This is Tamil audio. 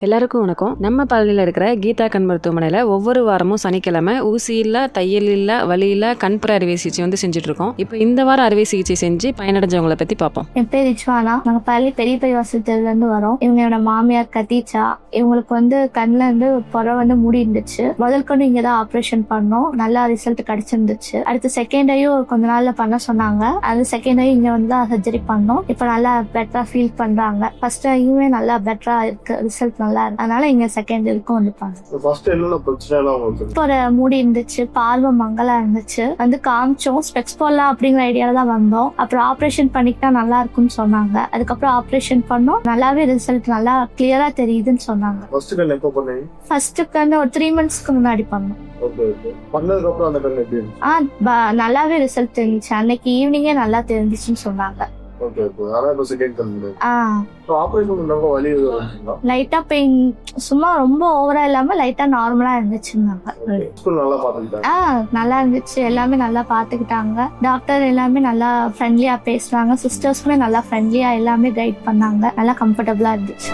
எல்லாருக்கும் வணக்கம். நம்ம பள்ளியில் இருக்கிற கீதா கண் மருத்துவமனையில் ஒவ்வொரு வாரமும் சனிக்கிழமை ஊசி இல்லை, தையல் இல்லை, வலி இல்லை, கண்புற அறுவை சிகிச்சை செஞ்சுட்டு இருக்கோம். இப்போ இந்த வாரம் அறுவை சிகிச்சை செஞ்சு பயனடைஞ்சவங்களை பற்றி பார்ப்போம். என் பேர் ரிச்வானா. நாங்கள் பள்ளி பெரிய பைவாசத்திலிருந்து வரோம். இவங்களோட மாமியார் கத்தீச்சா. இவங்களுக்கு கண்ணில் புற மூடி இருந்துச்சு. முதல் கொண்டு இங்கே தான் ஆப்ரேஷன் பண்ணோம். நல்லா ரிசல்ட் கிடைச்சிருந்துச்சு. அடுத்து செகண்ட் ஐயும் கொஞ்ச நாள்ல பண்ண சொன்னாங்க. அது செகண்ட் ஐயும் இங்கே தான் சர்ஜரி பண்ணோம். இப்போ நல்லா பெட்டரா ஃபீல் பண்றாங்க. ஃபர்ஸ்ட் ஐயுமே நல்லா பெட்டரா இருக்கு, ரிசல்ட் நல்லா இருக்கு. அதனால இங்க செகண்ட் இருக்கும் ஒரு மூடி இருந்துச்சு, பார்வை மங்கலா இருந்துச்சு. காமிச்சோம், ஸ்பெக்ஸ் போடலாம் அப்படிங்கிற ஐடியால தான் வந்தோம். அப்புறம் ஆப்ரேஷன் பண்ணிக்கிட்டா நல்லா இருக்கும்னு சொன்னாங்க. அதுக்கப்புறம் ஆப்ரேஷன் பண்ணோம். நல்லாவே ரிசல்ட் நல்லா கிளியரா தெரியுதுன்னு சொன்னாங்க. ஃபர்ஸ்ட் கண்ணு ஒரு 3 monthsக்கு முன்னாடி பண்ணோம். நல்லாவே ரிசல்ட் தெரிஞ்சுச்சு. அன்னைக்கு ஈவினிங்கே நல்லா தெரிஞ்சிச்சுன்னு சொன்னாங்க. லைட்டா பெயின், சும்மா ரொம்ப ஓவரா இல்லாம லைட்டா நார்மலா இருந்துச்சுன்னாங்க. நல்லா இருந்துச்சு. எல்லாமே நல்லா பாத்துக்கிட்டாங்க. டாக்டர் எல்லாமே நல்லா ஃப்ரெண்ட்லியா பேசுறாங்க. சிஸ்டர்ஸ்மே நல்லா ஃப்ரெண்ட்லியா எல்லாமே கைட் பண்ணாங்க. நல்லா கம்ஃபர்டபுளா இருந்துச்சு.